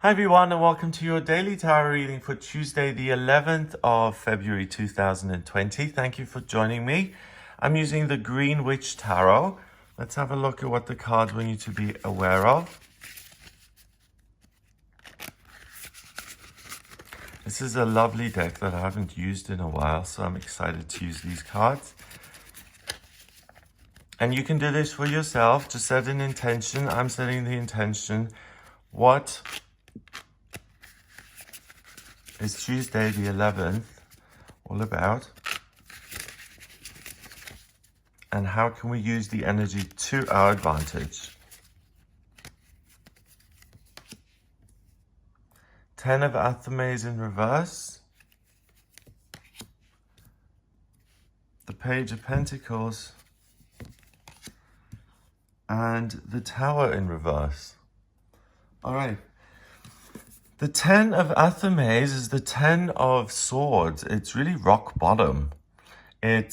Hi everyone, and welcome to your daily tarot reading for Tuesday the 11th of February 2020. Thank you for joining me. I'm using the Green Witch Tarot. Let's have a look at what the cards want you to be aware of. This is a lovely deck that I haven't used in a while, so I'm excited to use these cards. And you can do this for yourself. Just set an intention. I'm setting the intention. What is Tuesday the 11th all about? And how can we use the energy to our advantage? 10 of Athames in reverse. The Page of Pentacles. And the Tower in reverse. All right. The 10 of Athames is the 10 of Swords. It's really rock bottom. In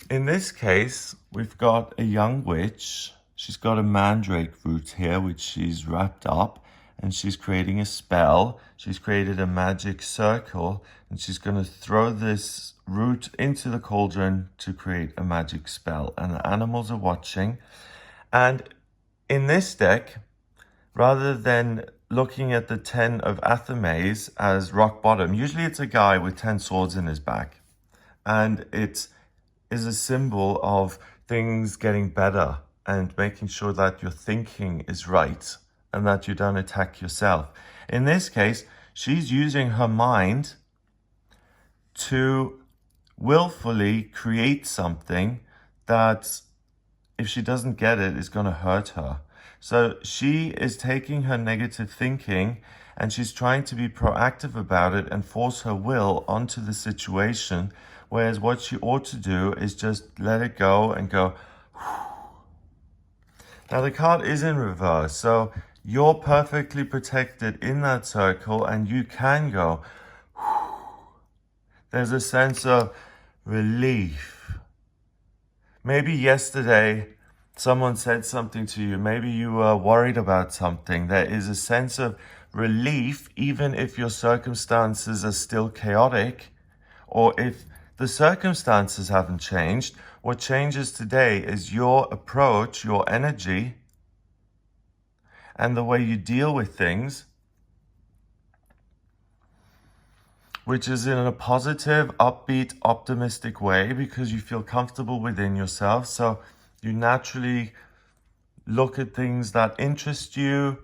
this case, we've got a young witch. She's got a mandrake root here, which she's wrapped up, and she's creating a spell. She's created a magic circle, and she's going to throw this root into the cauldron to create a magic spell. And the animals are watching. And in this deck, rather than looking at the 10 of Athames as rock bottom, usually it's a guy with 10 swords in his back. And it is a symbol of things getting better and making sure that your thinking is right and that you don't attack yourself. In this case, she's using her mind to willfully create something that, if she doesn't get it, is going to hurt her. So she is taking her negative thinking and she's trying to be proactive about it and force her will onto the situation. Whereas what she ought to do is just let it go and go. Now the card is in reverse, so you're perfectly protected in that circle and you can go. There's a sense of relief. Maybe yesterday someone said something to you. Maybe you were worried about something. There is a sense of relief, even if your circumstances are still chaotic, or if the circumstances haven't changed. What changes today is your approach, your energy, and the way you deal with things, which is in a positive, upbeat, optimistic way because you feel comfortable within yourself. So you naturally look at things that interest you,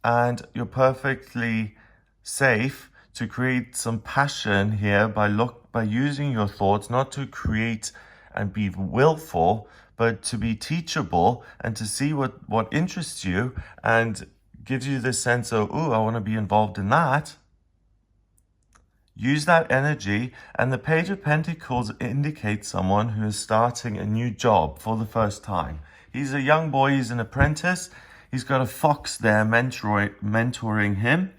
and you're perfectly safe to create some passion here by using your thoughts, not to create and be willful, but to be teachable and to see what interests you and gives you this sense of, ooh, I want to be involved in that. Use that energy, and the Page of Pentacles indicates someone who is starting a new job for the first time. He's a young boy, he's an apprentice. He's got a fox there mentoring him,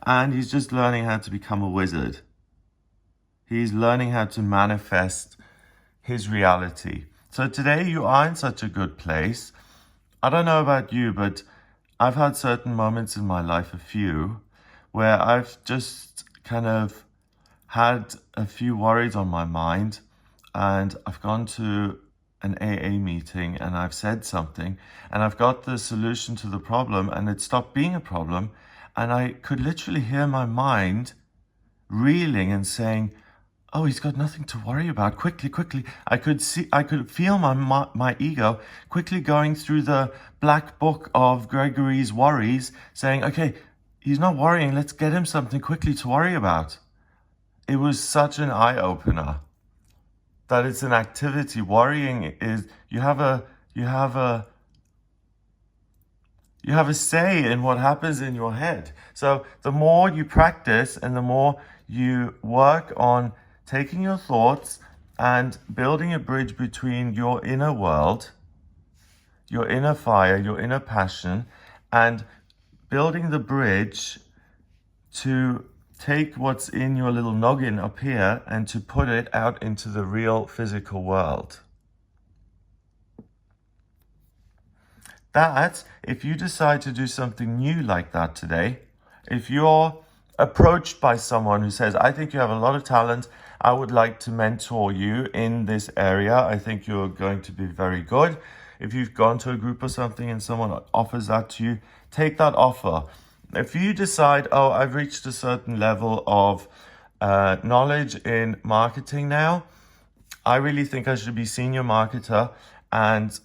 and he's just learning how to become a wizard. He's learning how to manifest his reality. So today you are in such a good place. I don't know about you, but I've had certain moments in my life, a few, where I've just kind of had a few worries on my mind, and I've gone to an AA meeting and I've said something and I've got the solution to the problem, and it stopped being a problem, and I could literally hear my mind reeling and saying, oh, he's got nothing to worry about. Quickly. I could feel my ego quickly going through the black book of Gregory's worries, saying, okay, he's not worrying. Let's get him something quickly to worry about. It was such an eye-opener that it's an activity. Worrying is you have a say in what happens in your head. So the more you practice and the more you work on taking your thoughts and building a bridge between your inner world, your inner fire, your inner passion, and building the bridge to take what's in your little noggin up here and to put it out into the real physical world. that if you decide to do something new like that today, if you're approached by someone who says, I think you have a lot of talent, I would like to mentor you in this area, I think you're going to be very good. If you've gone to a group or something and someone offers that to you, take that offer. If you decide, oh, I've reached a certain level of knowledge in marketing now, I really think I should be senior marketer, and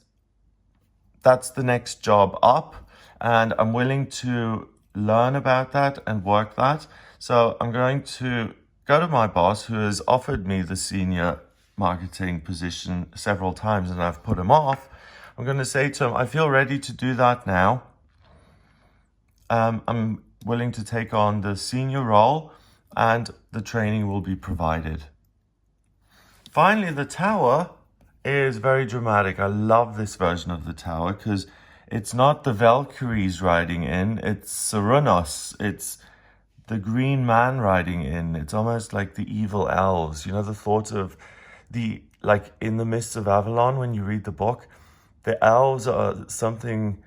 that's the next job up, and I'm willing to learn about that and work that. So I'm going to go to my boss, who has offered me the senior marketing position several times and I've put him off. I'm going to say to him, I feel ready to do that now. I'm willing to take on the senior role and the training will be provided. Finally, the tower is very dramatic. I love this version of the tower because it's not the Valkyries riding in, it's Cernunnos. It's the green man riding in. It's almost like the evil elves. You know, the thought of the, like in the Mists of Avalon, when you read the book, the elves are something,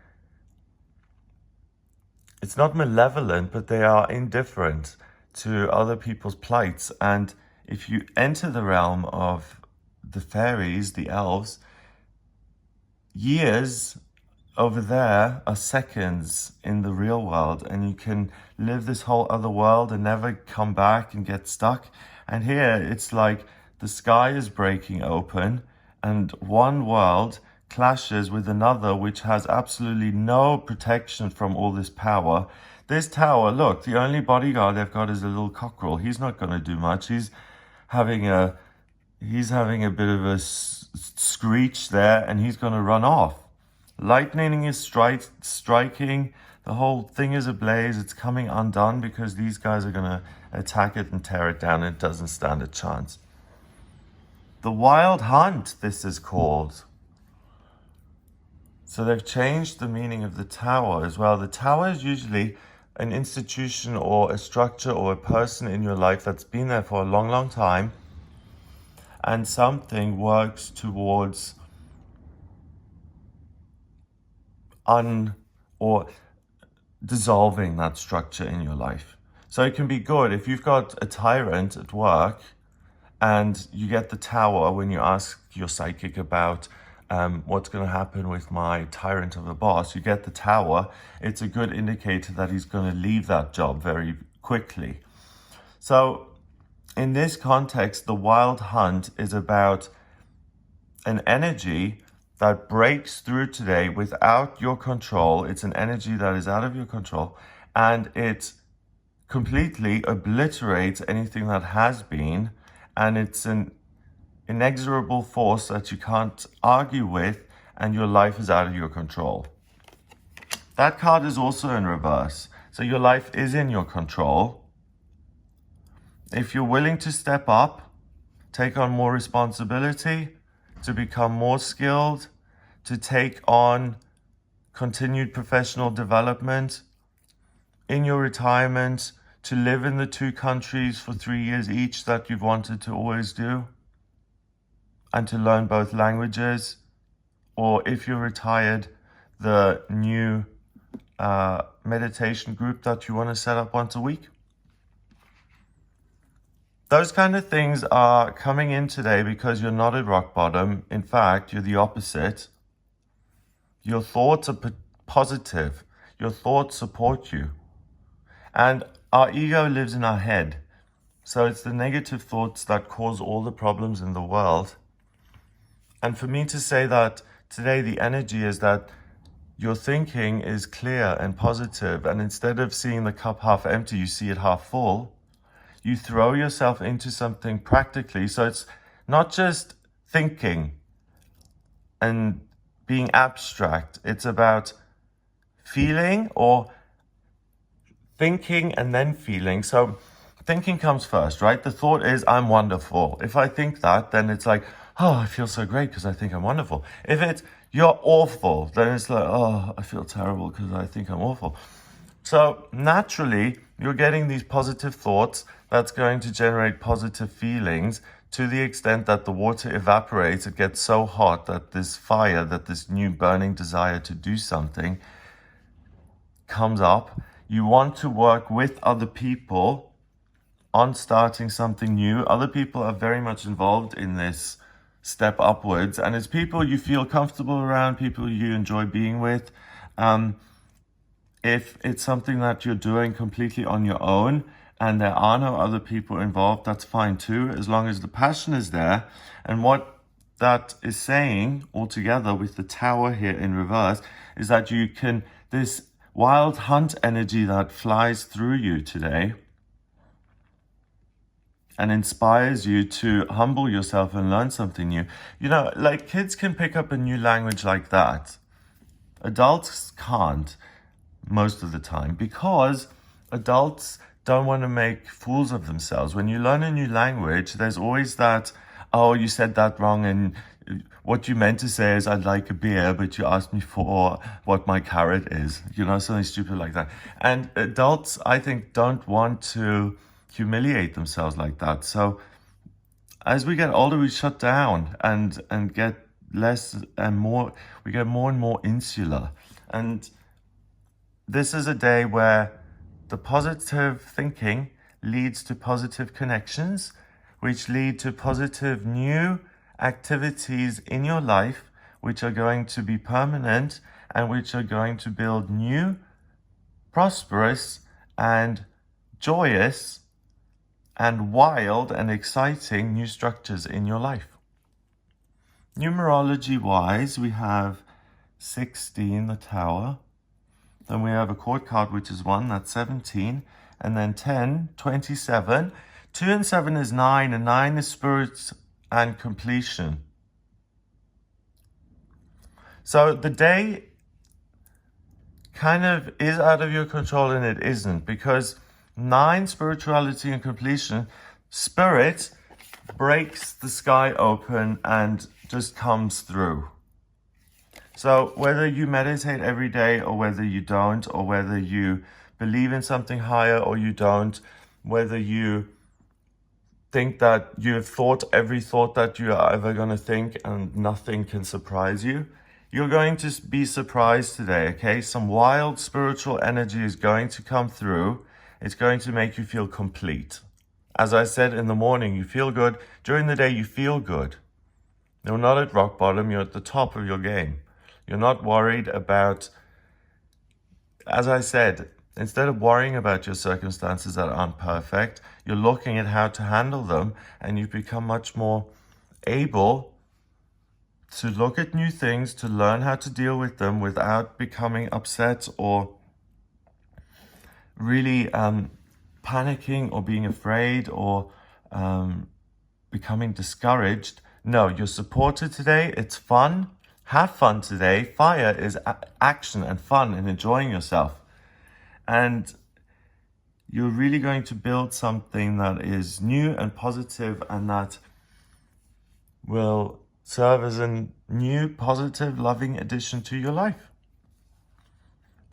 it's not malevolent, but they are indifferent to other people's plights. And if you enter the realm of the fairies, the elves, years over there are seconds in the real world, and you can live this whole other world and never come back and get stuck. And here it's like the sky is breaking open and one world clashes with another which has absolutely no protection from all this power. This tower, look, the only bodyguard they've got is a little cockerel. He's not going to do much. He's having a bit of a screech there, and he's going to run off. Lightning is striking. The whole thing is ablaze. It's coming undone because these guys are going to attack it and tear it down. It doesn't stand a chance. The Wild Hunt, this is called. So they've changed the meaning of the tower as well. The tower is usually an institution or a structure or a person in your life that's been there for a long, long time, and something works towards or dissolving that structure in your life. So it can be good if you've got a tyrant at work and you get the tower when you ask your psychic about what's going to happen with my tyrant of a boss. You get the tower. It's a good indicator that he's going to leave that job very quickly. So in this context, the Wild Hunt is about an energy that breaks through today without your control. It's an energy that is out of your control, and it completely obliterates anything that has been, and it's an inexorable force that you can't argue with, and your life is out of your control. That card is also in reverse. So your life is in your control. If you're willing to step up, take on more responsibility, to become more skilled, to take on continued professional development in your retirement, to live in the 2 countries for 3 years each that you've wanted to always do, and to learn both languages, or if you're retired, the new meditation group that you want to set up once a week. Those kind of things are coming in today because you're not at rock bottom. In fact, you're the opposite. Your thoughts are positive. Your thoughts support you. And our ego lives in our head. So it's the negative thoughts that cause all the problems in the world. And for me to say that today the energy is that your thinking is clear and positive, and instead of seeing the cup half empty, you see it half full. You throw yourself into something practically. So it's not just thinking and being abstract. It's about feeling, or thinking and then feeling. So thinking comes first, right? The thought is, I'm wonderful. If I think that, then it's like, oh, I feel so great because I think I'm wonderful. If it's, you're awful, then it's like, oh, I feel terrible because I think I'm awful. So naturally, You're getting these positive thoughts that's going to generate positive feelings to the extent that the water evaporates. It gets so hot that this fire, that this new burning desire to do something comes up. You want to work with other people on starting something new. Other people are very much involved in this step upwards, and it's people you feel comfortable around, people you enjoy being with. If it's something that you're doing completely on your own and there are no other people involved, that's fine too, as long as the passion is there. And what that is saying altogether with the tower here in reverse is that you can, this wild hunt energy that flies through you today and inspires you to humble yourself and learn something new. You know, like kids can pick up a new language like that. Adults can't most of the time because adults don't want to make fools of themselves. When you learn a new language, there's always that, oh, you said that wrong, and what you meant to say is I'd like a beer, but you asked me for what my carrot is, you know, something stupid like that. And adults, I think, don't want to humiliate themselves like that. So as we get older, we shut down and get less and more, we get more and more insular. And this is a day where the positive thinking leads to positive connections, which lead to positive new activities in your life, which are going to be permanent and which are going to build new, prosperous, and joyous, and wild and exciting new structures in your life. Numerology-wise, we have 16, the tower. Then we have a court card, which is 1, that's 17. And then 10, 27. 2 and 7 is 9, and 9 is spirit and completion. So the day kind of is out of your control and it isn't, because 9, spirituality and completion, spirit breaks the sky open and just comes through. So whether you meditate every day or whether you don't, or whether you believe in something higher or you don't, whether you think that you have thought every thought that you are ever going to think and nothing can surprise you, you're going to be surprised today, okay? Some wild spiritual energy is going to come through. It's going to make you feel complete. As I said, in the morning, you feel good. During the day, you feel good. You're not at rock bottom. You're at the top of your game. You're not worried about, as I said, instead of worrying about your circumstances that aren't perfect, you're looking at how to handle them, and you've become much more able to look at new things, to learn how to deal with them without becoming upset or really panicking or being afraid or becoming discouraged. No, you're supported today. It's fun. Have fun today. Fire is action and fun and enjoying yourself. And you're really going to build something that is new and positive and that will serve as a new, positive, loving addition to your life.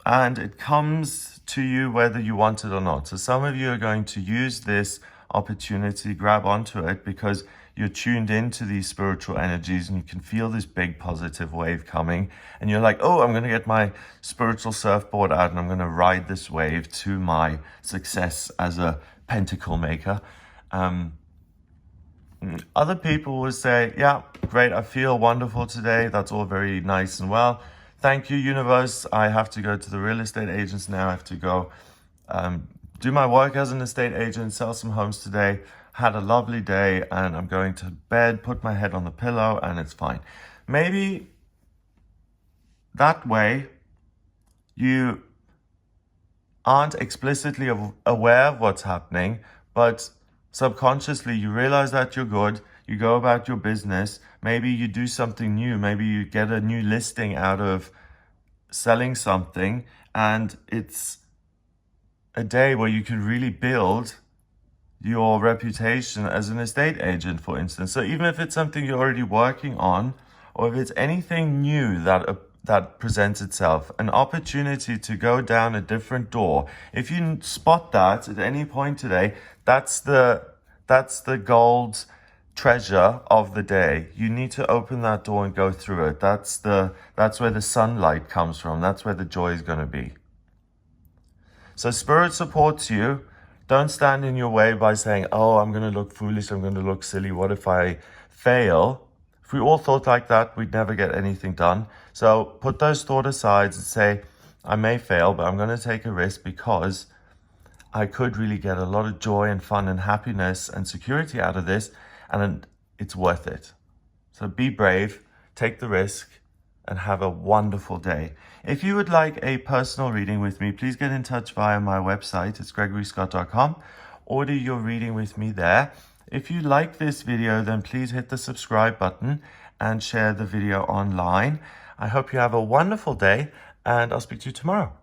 And it comes to you whether you want it or not. So some of you are going to use this opportunity, grab onto it, because you're tuned into these spiritual energies and you can feel this big positive wave coming. And you're like, oh, I'm going to get my spiritual surfboard out and I'm going to ride this wave to my success as a pentacle maker. Other people will say, yeah, great, I feel wonderful today. That's all very nice and well. Thank you, universe. I have to go to the real estate agents now. I have to go do my work as an estate agent, sell some homes today. Had a lovely day and I'm going to bed, put my head on the pillow, and it's fine. Maybe that way you aren't explicitly aware of what's happening, but subconsciously you realize that you're good. You go about your business. Maybe you do something new. Maybe you get a new listing out of selling something, and it's a day where you can really build your reputation as an estate agent, for instance. So even if it's something you're already working on, or if it's anything new that that presents itself, an opportunity to go down a different door. If you spot that at any point today, that's the gold treasure of the day. You need to open that door and go through it. That's where the sunlight comes from. That's where the joy is going to be. So Spirit supports you. Don't stand in your way by saying, oh, I'm going to look foolish, I'm going to look silly, what if I fail? If we all thought like that, we'd never get anything done. So put those thoughts aside and say, I may fail, but I'm going to take a risk because I could really get a lot of joy and fun and happiness and security out of this, and it's worth it. So be brave, take the risk, and have a wonderful day. If you would like a personal reading with me, please get in touch via my website. It's gregoryscott.com. Order your reading with me there. If you like this video, then please hit the subscribe button and share the video online. I hope you have a wonderful day, and I'll speak to you tomorrow.